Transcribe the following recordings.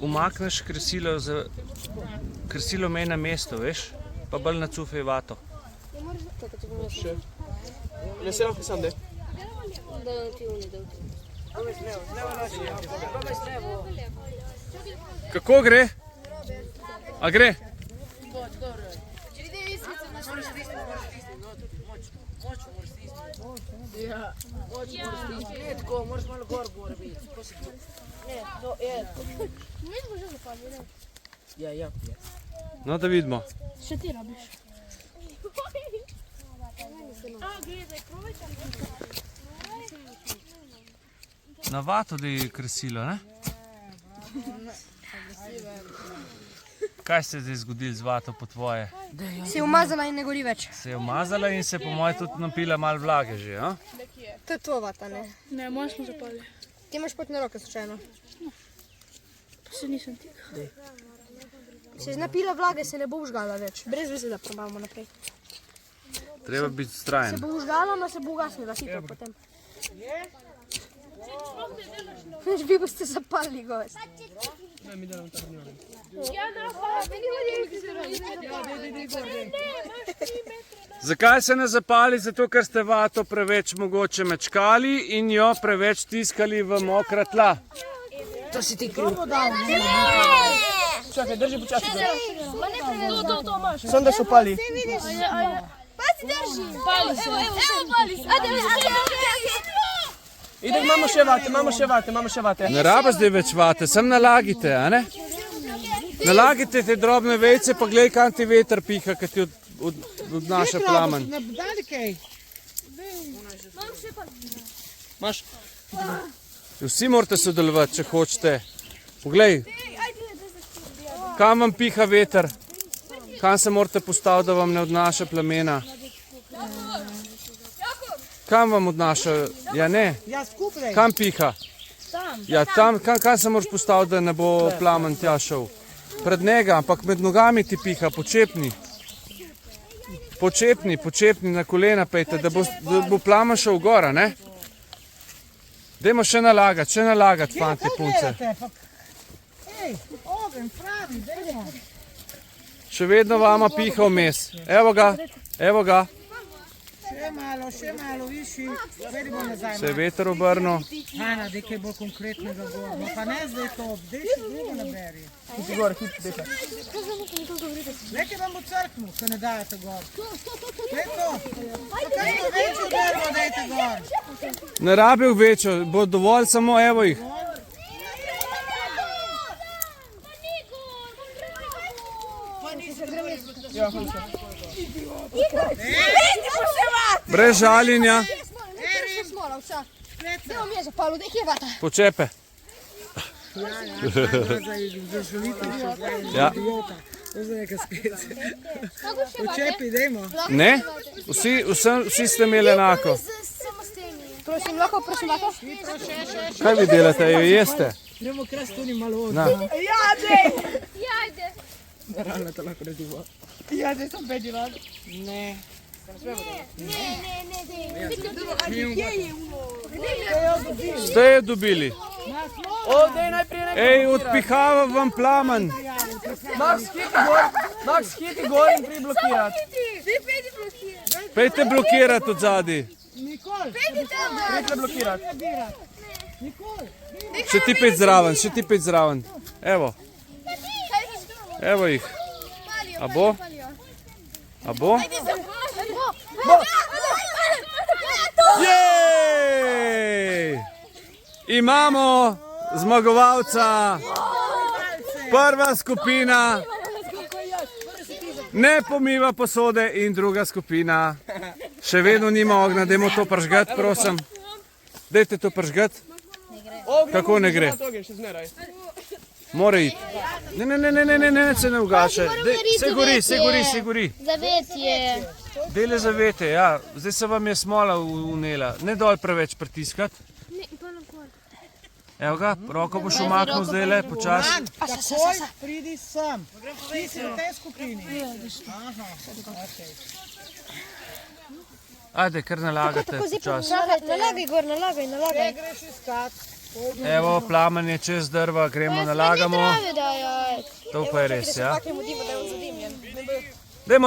Umakneš krsilo mej na mesto, veš? Pa bolj nacufaj vato. Ne se lahko sam de. Kako gre? A gre? Moraš malo gor biti. Ja. No, da vidimo. Še ti robiš. Na vato da je krsilo, ne? Kaj se je zdaj zgodilo z vato po tvoje? Se je umazala in ne gori več. Se je umazala in se po moje tudi napila malo vlage že, a? To je tvoja vata, ne? Ne, moja smo zapali. Ti imaš potne roke slučajno. Pa se nisem tik. Se je napila vlage, se ne bo užgala več. Brez veze, da probamo naprej. Treba biti vztrajen. Se bo užgala, no se bo ugasnila hitro potem. Vi boste zapali gost. Zakaj se ne zapali? Zato, ker ste vato preveč mogoče mečkali in jo preveč tiskali v mokra tla. To si ti kriv. Čakaj, drži počasi. To imaš. Sam da so pali. Pa si drži. Pali se. Idek, imamo še vate. Ne raba zdaj več vate, sem nalagite, a ne? Nalagite te drobne vejce, pa gledaj, kam ti veter piha, kad ti odnaša plamen. Maš? Vsi morate sodelovati, če hočete. Poglej, kam vam piha veter, kam se morate postaviti, da vam ne odnaša plamena. Kam vam odnaša? Ja, ne. Kam piha? Ja, tam, kam se moraš postaviti, da ne bo plamen tja šel? Pred njega, ampak med nogami ti piha, počepni. Počepni na kolena pejte, da bo plamen šel gora, ne? Dajmo še nalagati, fanti, punce. Še vedno vama piha vmes. Evo ga. Še malo višji, vedi bo nazaj. Se je veter obrnil. Hana, nekaj bolj konkretnega gor. No pa ne zdaj to, zdaj še drugo naberi. Hiti gor, hiti deka. Nekaj vam bo crknil, ko ne dajete gor. To je to. Kaj bo večjo drvo dajte gor? Ne rabijo večjo, bo dovolj samo, evo jih. Brez žaljenja. Počepe. Ja. Počepi, dajmo. Ne? Vsi ste imeli enako. Prosim, lahko prosim, lahko? Kaj vi delate, jo jeste? Gremo kras tu ni malo od. Jajde! Naravno to lahko rediva. Ja, zdaj sem pedi rad. Ne. Ste jo dobili? Ovdje najprije nekaj. Ej, odpihava vam plamen. Max, hiti gor in priblokirati. Pejte blokirati od zadaj. Prijete blokirati. Še ti pet zraven. Evo jih. A bo? Jej! Imamo zmagovalca. Prva skupina ne pomiva posode in druga skupina še vedno nima ognja. Dajmo to pržgati, prosim. Dajte to pržgati. Kako ne gre? More iti. Ne, se ne ugaše. Se gori. Zavetje. Dele zavete, ja. Zdaj se vam je smola unela. Ne dol preveč pritiskati. Evo ga, roko boš umaknil zdaj le, počasi. Takoj pridi sem. Ti si v tej skupini. Aha, okej. Ajde, kar nalagate Tako zdaj pa počasi. nalagaj gor, nalagaj. Ne greš iskat. Evo, plamen je čez drva, gremo, nalagamo. Trave dajo. To pa je res, ja. Takemu dimu, da je on zadimljen.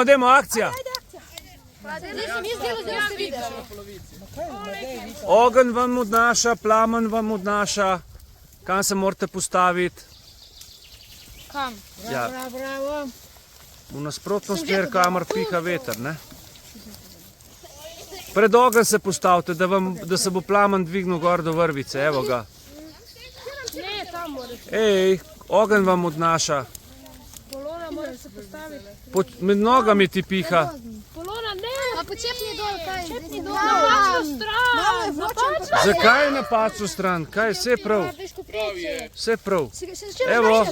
Dajmo, akcija. Zdaj sem jaz delal, da ste videli. Ogenj vam odnaša, plamen vam odnaša. Kam se morate postaviti? Kam? Ja, Bravo. v nasprotno smer, kamor piha veter, ne? Pred ogenj se postavite, da se bo plamen dvignil gor do vrvice, evo ga. Ne, tam moraš. Ej, ogenj vam odnaša. Polona mora se postaviti. Med nogami ti piha. Polona, ne! A počepni dol, kaj? Počepni dol. Napačno stran! Malo je vroče. Zakaj je napačno stran? Kaj, vse prav? Vse prav. Evo.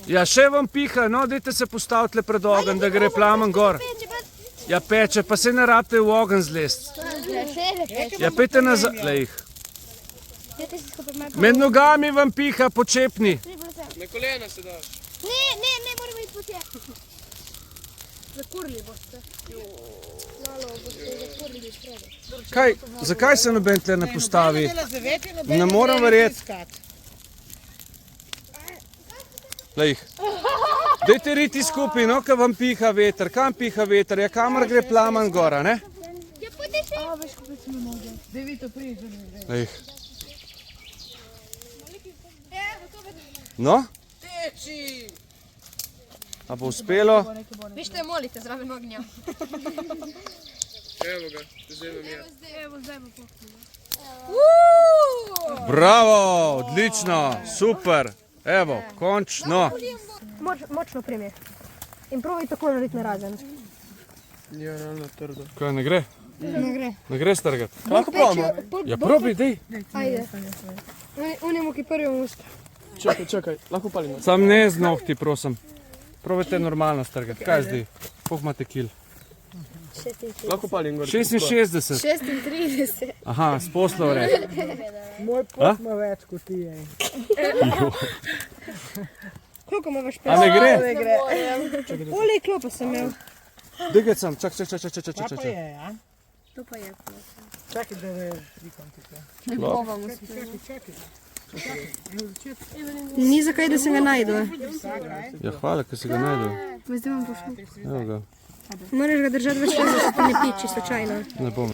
Ja, še vam piha, no, dajte se postaviti pred ogenj, da gre plamen gor. Ja, peče, pa se ne rabite v ogenj zlest. Ja, pejte nazaj. Lejh. Med nogami vam piha, počepni. Na kolena se daš. Ne, moramo iti potje. Zakurli boste. Kaj, zakaj se noben tle ne postavi? Dela zaveti, noben Ne morem verjeti. iskat. Lejh. Dajte riti skupaj, no, ko vam piha veter. Kam piha veter? Ja, kamor gre plamen gora, ne? Lejh. No? A bo uspelo? Vi što je molite zraven ognja. Evo ga, zdaj vam je. Evo, zdaj bo Bravo, odlično, super. Evo, končno. Močno primi. In probi tako narediti na razen. Ja, realno trdo. Kaj, ne gre? Ne gre. Ne gre strgati? Lahko probamo. Ja, probi, dej. Ajde. Unemu, ki prvi v usta. Čakaj, lahko palimo. Sam ne z nohti, prosim. Probajte normalno strgati. Kaj zdaj? Koliko imate kil? Lahko palim gor. 66. 36. Aha, s poslov reči. Moj pot ima več kot ti je. Koliko ima vaš A pes? ne gre? Olej klopa sem imel. Degaj sam, čak. Ta pa je, ja? To pa je. Čakaj, da je slikam tukaj. Ni zakaj, da se ga najdu. Ja, hvala, ker si ga najdel. Zdaj vam pošlo. Evo ga, Moraš ga držati več časa, da se pa ne piči slučajno. ne bom.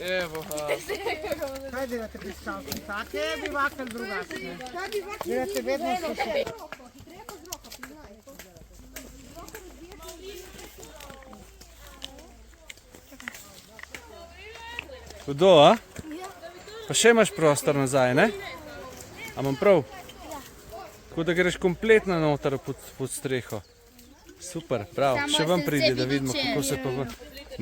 Evo ga. Kaj delate pri stavki? Take bivak ali drugačne? Delate vedno slušati. Hudo, a? Pa še imaš prostor nazaj, ne? A imam prav? Tako da greš kompletno noter pod streho. Super, prav. Še vam pridi, da vidimo, kako se pa v...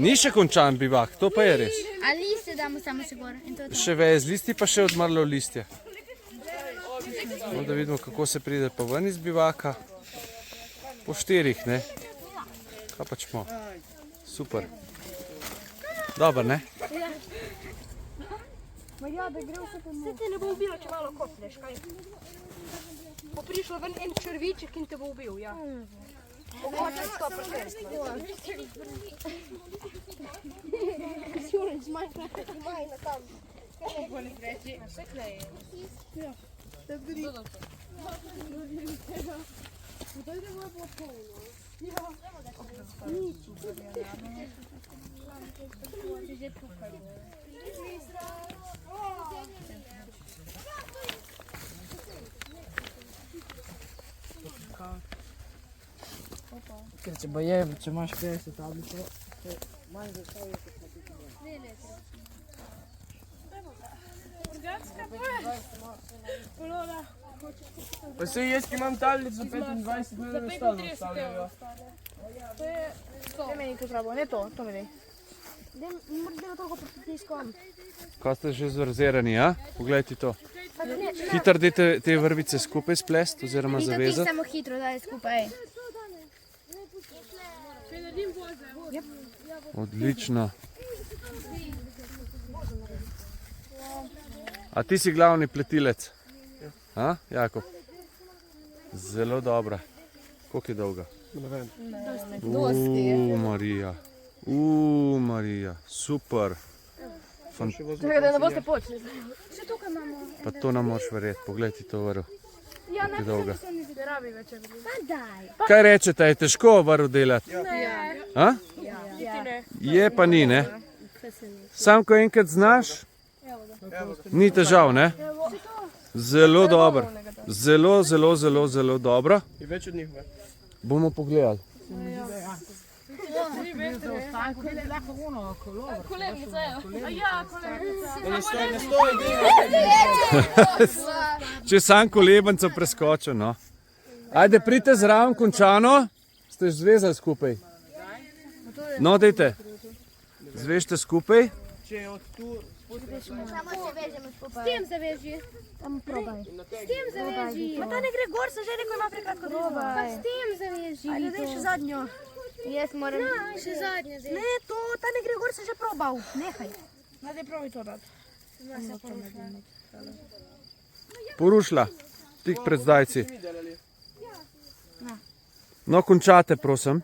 Ni še končan bivak, to pa je res. A liste damo samo še gor in to je to. Še veje z listi, pa še odmrlo listje. No, da vidimo, kako se pride pa ven iz bivaka. Po 4, ne? Kaj pač smo? Super. Dobar, ne? Ja, da gre vse po moju. Se te ne bo ubilo, če malo kopneš, kaj? Bo prišlo ven en črviček in te bo ubil, ja. Mogoče 100%. Majhna tam. Ker če bo je, če imaš 50 tablico, Pa sej jaz, ki imam tablico 25, ne vem, stalno stavljajo. To je meni potrebo, ne to, to meni. Moraš delati toliko pod pritiskom. Kaj ste že zverzirani, a? Poglejte to. Hitro dajte te vrvice skupaj splest oziroma In to ti zavezati. samo hitro daj skupaj. Odlično. A ti si glavni pletilec? A, Jakob? Zelo dobra. Koliko je dolga? Ne vem. Marija. Marija, super. Tako da ne boste počeli. Še Pa to nam moraš verjeti, poglej ti to vrv. Ja, Koliko je dolga. ne rabi več. Pa daj. Kaj rečete, je težko vrv delati? Ne. A? Niti ne. Je pa ni, ne? Sam ko enkrat znaš, ni težav, ne? Zelo dobro. Zelo, zelo, zelo, zelo dobro. Je več od njih. Bomo pogledali. Kolegica je. Ja, kolegica. Ne stoji Če sam kolebanco preskočil, no. Ajde, pridite zraven končano. Ste zvezali skupaj. No, dajte. Zvežite skupaj. Če je od tu... Samo se vežemo skupaj. S tem zaveži. Tam probaj. S tem zaveži. Ma ta ne gre gor, sem že rekel, ima prekratko drugo. Pa s tem zaveži. Ajde, daj še zadnjo. Jaz moram... Še zadnjo. Ne, to, ta ne gre gor, sem že probal. Nehaj. Daj, probi to dati. Porušla. Tik pred zdajci. No, končate, prosim.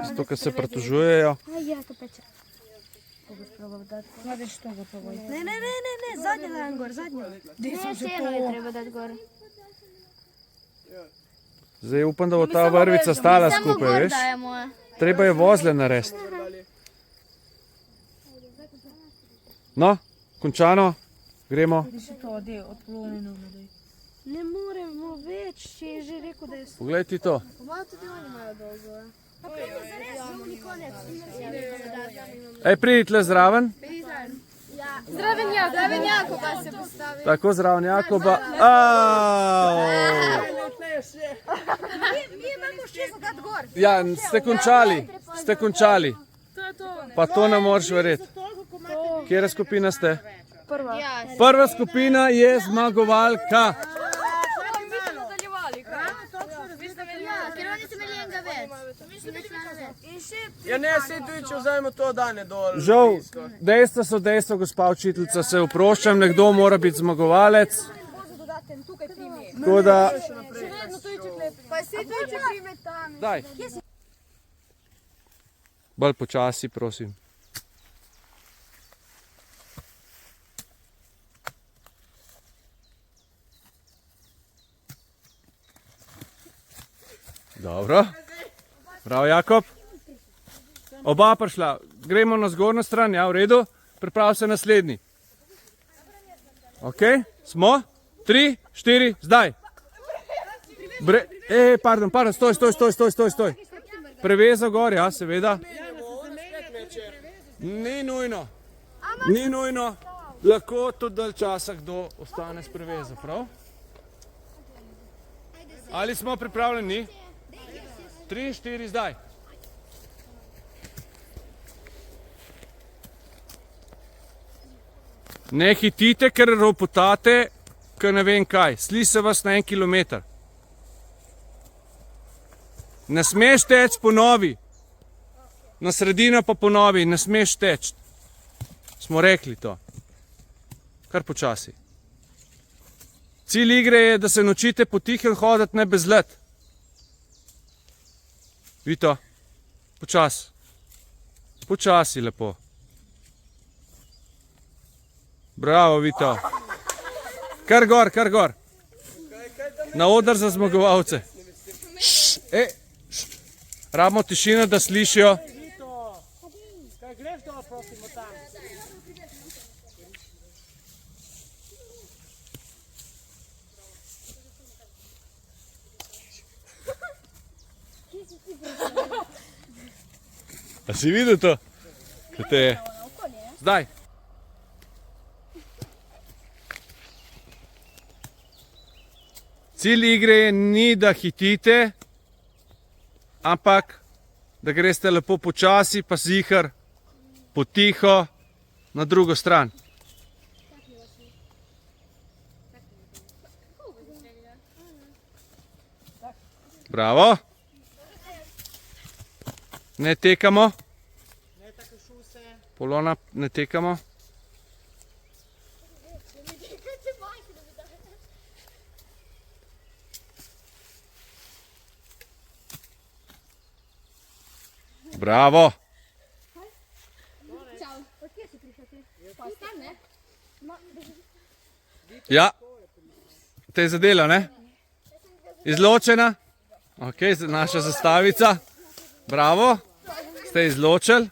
Zato, ker se pritožujejo. Ja, to peče. Ne, zadnjo dajem gor, zadnjo. Ne, celo je treba dati gor. Zdaj upam, da bo ta vrvica stala Samo skupaj, gor veš? dajemo. Treba je vozle narediti. No, končano. Gremo. Ne moremo več, če je že rekel, da je Poglej ti to. Ej, pridi tle zraven. Zraven Jakoba se postavi. Tako zraven Jakoba. Au! Mi imamo še za dati gor. Ja, ste končali. Ste končali. Pa to ne moreš verjeti. Kjera skupina ste? Prva skupina je zmagovalka. Ker oni so imeli enega več. Ja ne, sej tudi, če vzajemo to dane dol. Žal, dejstva so dejstva, gospa učiteljica, se oproščam, nekdo mora biti zmagovalec. Tako da, Pa se tudi, če prime tam. daj. Bolj počasi, prosim. Dobro. Prav, Jakob. Oba prišla. Gremo na zgornjo stran, ja, v redu. Priprav se naslednji. Ok, smo? 3, 4, zdaj. Pardon, stoj. Prevezo gor, ja, seveda. Ni nujno. Ni nujno. Lahko tudi dalj časa kdo ostane s prevezo, prav? Ali smo pripravljeni? 3, 4, zdaj. Ne hitite, ker ropotate, ker ne vem kaj. Sli se vas na 1 kilometer. Ne smeš teči po novi. Na sredino pa po novi. Ne smeš teči. Smo rekli to. Kar počasi. Cilj igre je, da se naučite potihem hoditi, ne bezlet. Vito, počasi. Počasi, lepo. Bravo, Vito. Kar gor. Na oder za zmagovalce. Rabimo tišino, da slišijo. Kaj greš dol, prosimo, tam? A si videl to? Kaj te je? Zdaj. Cilj igre ni, da hitite, ampak da greste lepo počasi, pa ziher, potiho na drugo stran. Bravo. Ne tekamo. Polona, ne tekamo. Bravo. Ja, te je zadelo, ne? Izločena. Ok, naša zastavica. Bravo, ste izločili.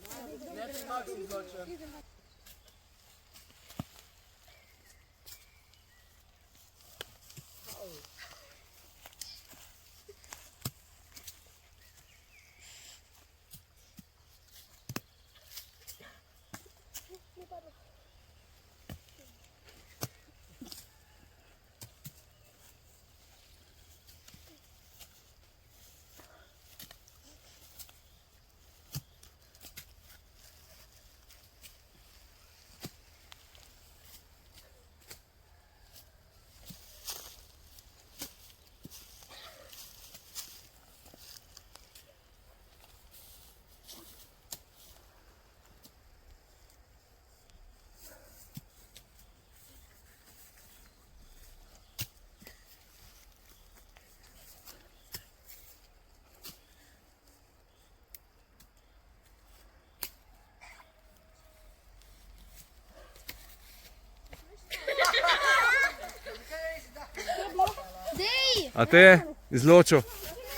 A te je izločil?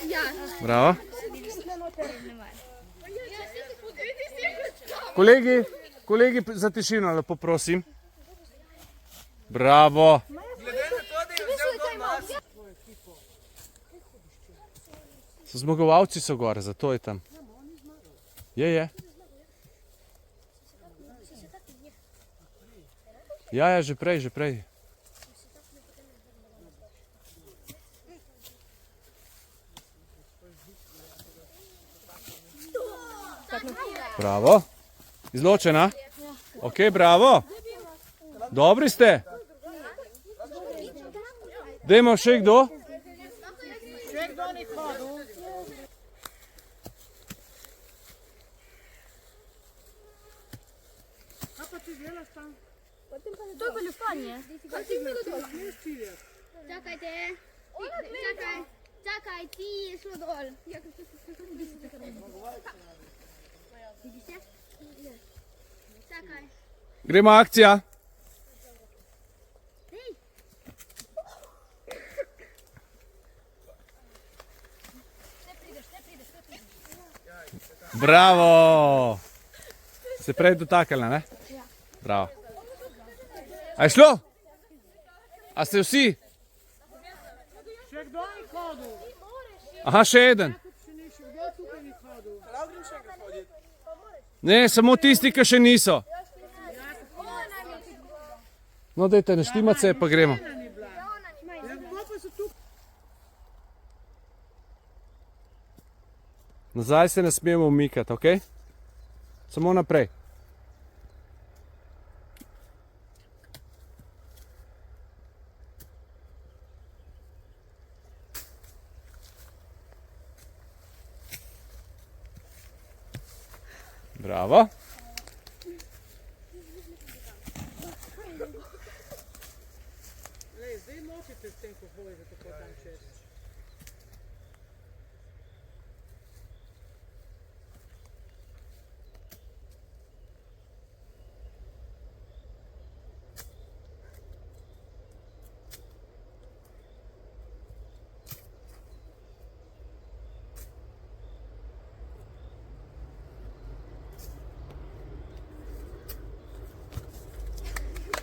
Ja. Bravo. Kolegi za tišino, lepo prosim. Bravo. Zmagovalci so gore, zato je tam. Je. Ja, že prej. Bravo. Izločena? Ok, bravo. Dobri ste. Dajmo še kdo? Še kdo ni hodil? Kaj pa ti delaš tam? To je goljufanje. Čakajte. Čakaj, ti je šlo dol. Čakaj. Gremo akcija. Bravo. Se prej dotaknila, ne? Bravo. A je šlo? A ste vsi? Še kdo ni hodil? Aha, še eden. Kdo tukaj ni hodil? Ne, samo tisti, ki še niso. No, dajte, naštimati se, pa gremo. Nazaj se ne smemo umikati, ok? Samo naprej. Bravo. Zdaj nočete s tem, ko hodite tako tam čez.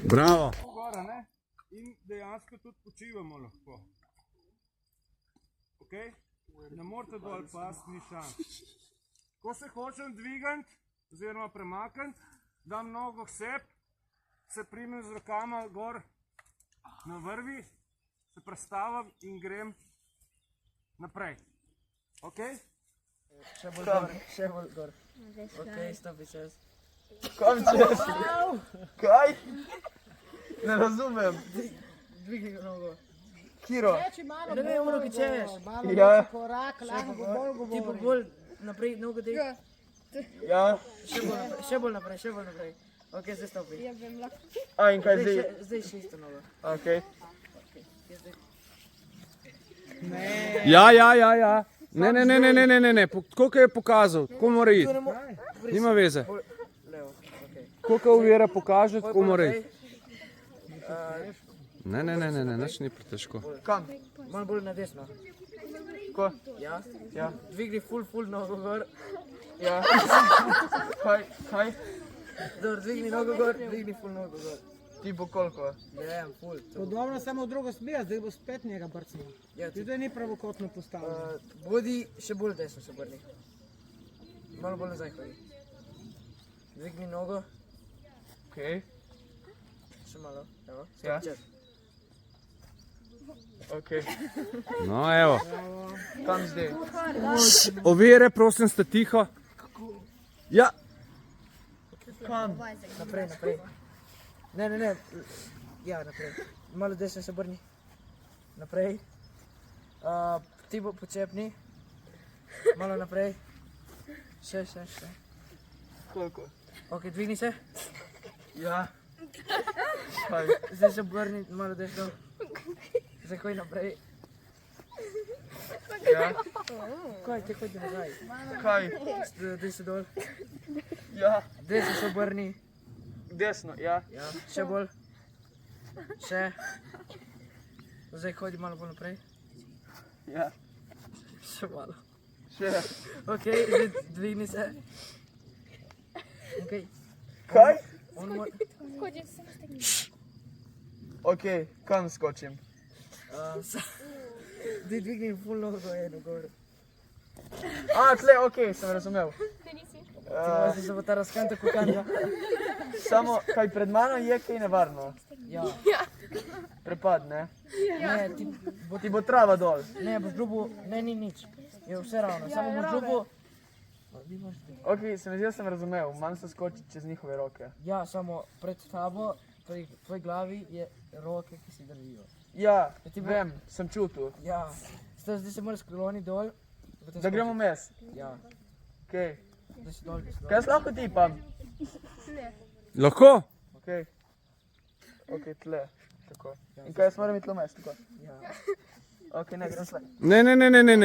Bravo. Gora, ne? In dejansko tudi počivamo lahko. Ok? Ne morete dol pasti, ni šans. Ko se hočem dvigati, oziroma premakniti, dam nogo k sebi, se primem z rokama gor na vrvi, se prestavim in grem naprej. Ok? Še bolj gor. Ok, stopi čez. Kam čez? Kaj? Ne razumem. Dvigni nogo. Kiro? Ne vem, ono ki češ. Malo večji korak, lahko bolj govori. Ti pa bolj naprej, nogo dej. Ja. Še bolj naprej. Ok, zdaj stopi. A in kaj zdaj? Zdaj še isto nogo. Ok. Ja. Ne. Tako kot je pokazal, tako mora iti. Nima veze. Levo, okej. Koliko ovira pokaže, tako mora iti. Ne, nič ni pretežko. Kam? Malo bolj na desno. Ko? Ja. Ja. Dvigni ful nogo gor. Ja. Kaj? Dobro, dvigni nogo gor, dvigni ful nogo gor. Ti bo koliko? Ne vem, ful. To dobro samo v drugo smer, zdaj bo spet njega brcnil. Ja, ti, Zdaj ni pravokotno postavljeno. bodi še bolj desno se obrni. Malo bolj nazaj hodi. Dvigni nogo, Okej. še malo. Evo, Ja. čez. Okej. No, evo. Kam zdaj? Ovire, prosim, ste tiho. Ja, Kam? Naprej. Ne. Ja, naprej. Malo desno se obrni. Naprej. Ti bo počepni. Malo naprej. Še. Koliko? Ok, dvigni se. Ja. Kaj? Zdaj se obrni malo desno. Zdaj hodi naprej. Ja. Kaj, te hodi nazaj. Kaj? Zdaj se dol. Ja. Desno se obrni. Desno, ja. Ja, še bolj. Še. Zdaj hodi malo bolj naprej. Ja. Še malo. Še. Ok, zdaj dvigni se. Ok. Kaj? On mora... Okej, kam skočim? Zdaj dvigni ful nogo eno gor. Tle, okej, sem razumel. Ti možeš se bo ta razkanta kukanja. Samo, kaj pred mano je kaj nevarno? Ja. Prepad, ne? Ne, Ti bo trava dol. ne, boš ljubo, ne, ni nič. Je vse ravno, samo boš ljubo... Okej, se mi zdi, da sem razumel. Manj se skoči čez njihove roke. Ja, samo pred tabo, pri tvoj glavi je roke, ki si držijo. Ja, ti bo- vem, sem čutil. Ja. Zdaj se moraš skloniti dol. potem Da gremo mes. skočiš. Ja, Okej. da si dol. Kaj jaz lahko tipam? lahko? Okej. Okej, tle. Tako. In kaj jaz moram iti mes, tako? Ja. Okej, ne, grem tle.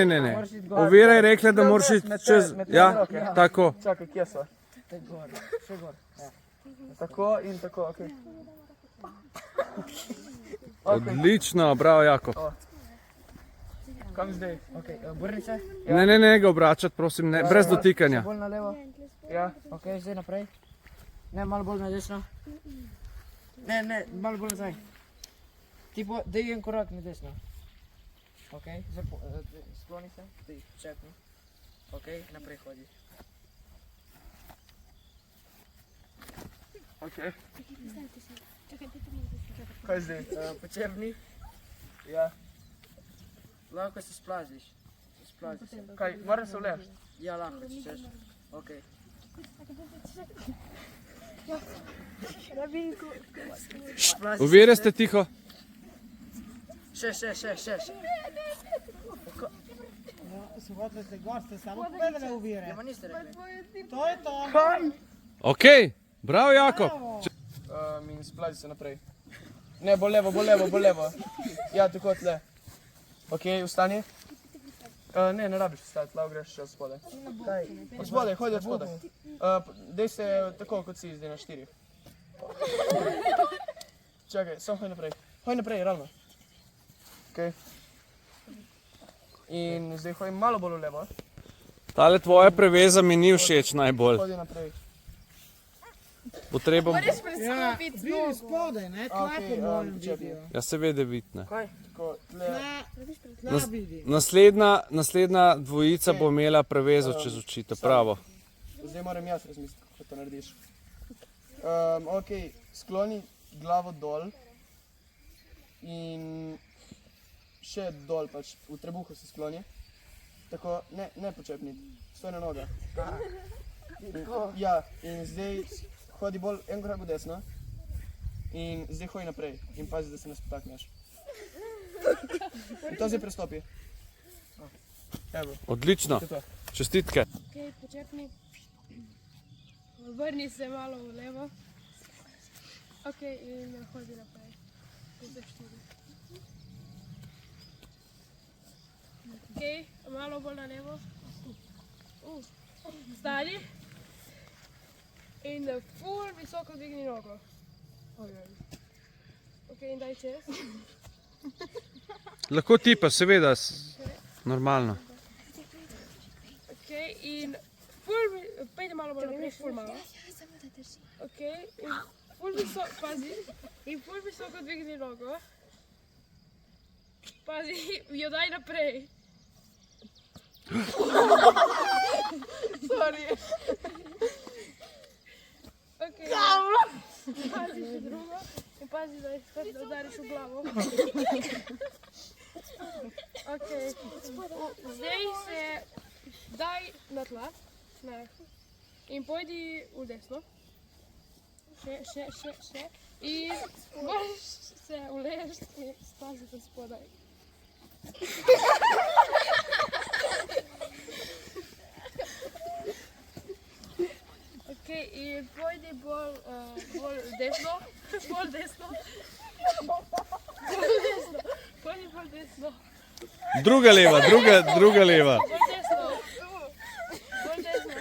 Ne. Moraš iti gor. Ovira je rekla, da moraš iti čez... Ja, tako. Čakaj, kje so? Te gor, še gor. Ja. Tako in tako, okej. Odlično, bravo, Jakob. Kam zdaj? Ok, obrni se. Ne ga obračati, prosim, ne, brez dotikanja. Bolj na levo. Ja. Ok, zdaj naprej. Ne, malo bolj na desno. Ne, malo bolj nazaj. Tipo, daj en korak na desno. Ok, zdaj skloni se, daj, čepni. Ok, naprej hodi. Okej. Kaj zdaj? Počepni, Ja. lahko se splaziš. Splazi se. Kaj, moram se vleči? Ja, lahko, če češ. Ok. Splazi Ovire ste tiho. Še. Si hoteli gor, ste samo povedali ovire. Ja, ma niste rekli. To je to. Ok, bravo, Jakob. In splazi se naprej. Ne, bo levo. Ja, tako tle. Okej, vstani. Ne rabiš vstati, lahko greš še od spodaj. Od spodaj, hodi od spodaj. Dej se tako, kot si zdaj na 4. Čakaj, samo hoj naprej. Hoj naprej, ravno. Okej. In zdaj hoj malo bolj v levo. Tale tvoja preveza mi ni všeč najbolj. Hodi naprej. Potrebam... Ja, bili spodaj, ne? Tla po mojem vidijo. Ja, se vede vidne. Tako, tle. Tla vidi. Naslednja dvojica bo imela prevezo čez oči, to pravo. Zdaj moram jaz razmisliti, kako to narediš. Okej, skloni glavo dol. In še dol, pač v trebuhu se skloni. Tako, ne počepni, stoj na nogah. Ja, in zdaj hodi bolj en korak v desno. In zdaj hodi naprej. In pazi, da se ne spotakneš. In to zdaj prestopi. Evo, Odlično, to je to. čestitke. Ok, počepni. Vrni se malo v levo. Ok, in hodi naprej. Za 4. Ok, Ok, malo bolj na levo. Stani. In ful visoko dvigni nogo. Ok, in daj čez. Lahko tipa, seveda, normalno. Ok, in ful, pejte malo bolj naprej, ful malo. Ok, in ful visoko, pazi, in ful visoko dvigni nogo. Pazi, jo daj naprej. Sorry. Ok, pazi še drugo. In pazi, da spet udariš v glavo. Ok, zdaj se daj na tla. In pojdi v desno. Še. In moraš se uležiti in spaziti spodaj. Ok, in pojdi bolj desno. Bolj desno. Pojdi bolj desno. Druga leva. Bolj desno. Bolj desno.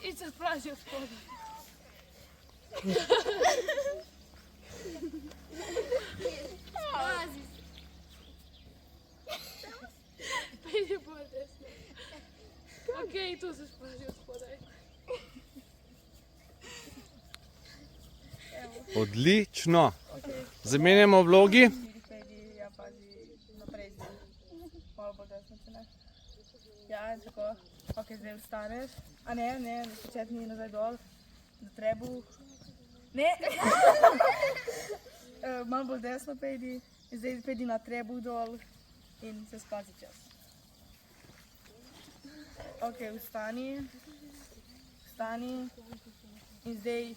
In se splazi od spodaj. Pejdi bolj desno. Ok, tu se splazi od spodaj. Odlično. Zamenjamo vlogi. Ja, pazi naprej zdaj. Malo bolj desno, če ne. Ja, tako. Ok, zdaj vstaneš. A ne, začetni nazaj dol. Na trebuh. Ne! Malo bolj desno pejdi. Zdaj pejdi na trebuh dol in se spazi čez. Ok, vstani. In zdaj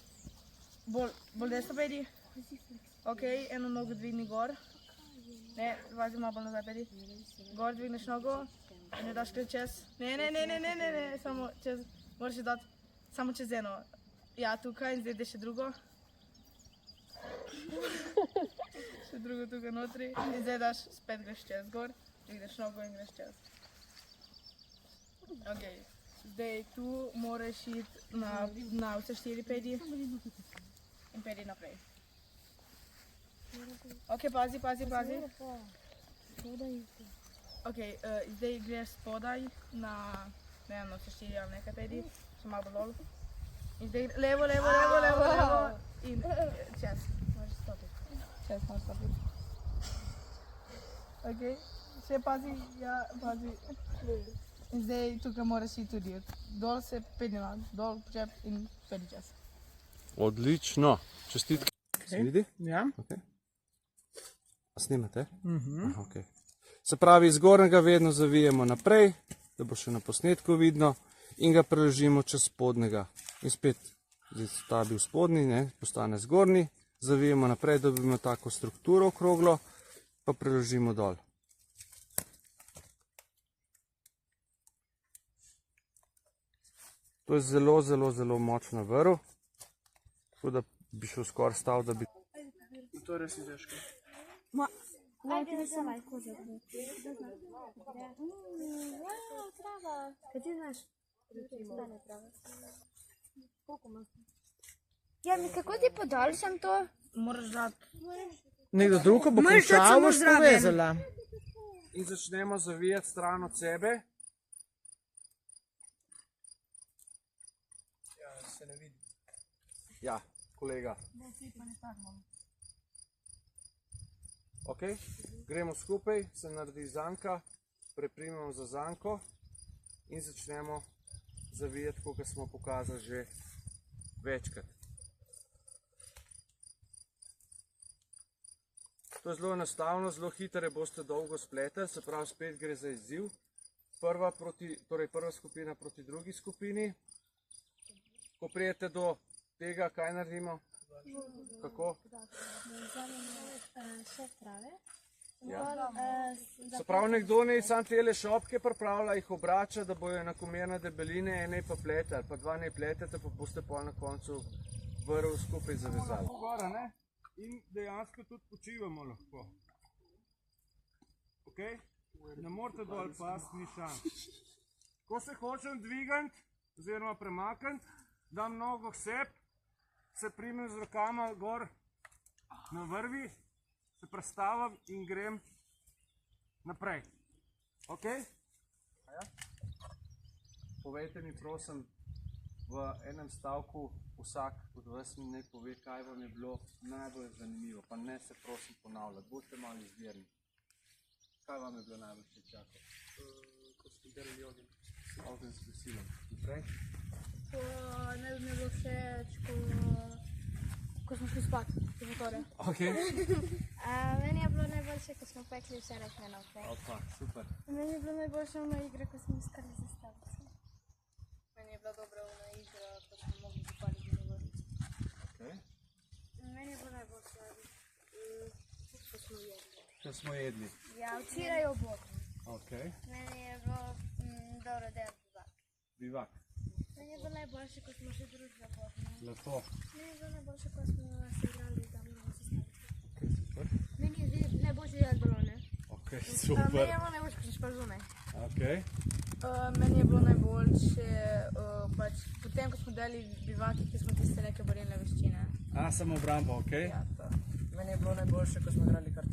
bolj desno pejdi. Ok, eno nogo dvigni gor. Ne, vazi malo bolj nazaj pejdi. Gor dvigneš nogo in jo daš kar čez. Ne, samo čez. Moraš jo dati samo čez eno. Ja, tukaj in zdaj ideš še drugo. Še drugo tukaj notri. In zdaj daš, spet greš čez gor. Dvigneš nogo in greš čez. Ok, zdaj tu moraš iti na vse 4 pedi. In pedi naprej. Ok, pazi. Ok, zdaj greš spodaj na, ne vem, vse 4 ali nekaj pedi. Še malo bolj dol. In zdaj levo. In čez. Moraš stopiti. Čez moraš stopiti. Ok, še pazi, ja, pazi. In zdaj tukaj moraš iti tudi. Dol se pedi na, dol čep in pedi čez. Odlično. Čestitke. Se vidi? Ja. Okay. A snimate? Aha, okay. Se pravi, iz zgornjega vedno zavijemo naprej, da bo še na posnetku vidno, in ga preložimo čez spodnjega. In spet, zdaj ta bil spodnji, ne, postane zgornji, zavijemo naprej, da dobimo tako strukturo okroglo, pa preložimo dol. To je zelo močna vrv, tako da bi šel skoraj stav, da bi... To je res težko. Ajde, da se lahko zapne. Trava. Kaj ti znaš? Stane trava. Koliko imaš? Ja, kako ti podaljšam to? Moraš dati. Nekdo drugo bo končal, boš povezala. In začnemo zavijati stran od sebe. Ja, se ne vidi. Ja, kolega. Ok, gremo skupaj, se naredi zanka, preprimemo za zanko in začnemo zavijati, kot smo pokazali že večkrat. To je zelo enostavno, zelo hitre boste dolgo spletali, se pravi spet gre za izziv. Prva skupina proti drugi skupini. Ko prijete do tega, kaj naredimo? Kako? Še trave. Ja. Se pravi, nekdo ne sam tele šopke pripravlja, jih obrača, da bojo enakomerne debeline, ene pa plete, ali pa dva ne pletete, pa boste pol na koncu vrv skupaj zavezali. Gora, ne? In dejansko tudi počivamo lahko. Ok? Ne morete dol pasti, ni šans. Ko se hočem dvigati, oziroma premakniti, dam nogo k sebi, se primem z rokama gor na vrvi, se prestavim in grem naprej. Ok? Povejte mi, prosim, v enem stavku vsak od vas mi naj pove, kaj vam je bilo najbolj zanimivo, pa ne se prosim ponavljati, bodite malo izvirni. Kaj vam je bilo najbolj všečako? Ko smo delali ogenj. Ogenj s kosilom. Naprej? Ne bi mi bilo všeč, ko smo šli spat, v motore. Ok. Meni je bilo najboljše, ko smo pekli vse rekmenovke. Opa, super. Meni je bilo najboljše ona igra, ko smo iskali zastavice. Meni je bila dobra ona igra, ko smo mogli zapaliti zavrnice. Ok. Meni je bilo najboljše, ko smo jedli. Kaj smo jedli? Ja, včeraj obok. Ok. Meni je bilo dobro delati bivak. Bivak. Meni je bilo najboljše, ko smo še družili potno. Lepo. Meni je bilo najboljše, ko smo se igrali tam na zastavice. Ok, super. Meni je najboljše delati balone. Ok, Meni je super. bilo najboljše, ko smo špali zunaj. Ok. Meni je bilo najboljše, pač potem, ko smo delali bivaki, ki smo tiste neke borilne veščine. A, samo obrambo, ok. Ja, to. Meni je bilo najboljše, ko smo igrali kar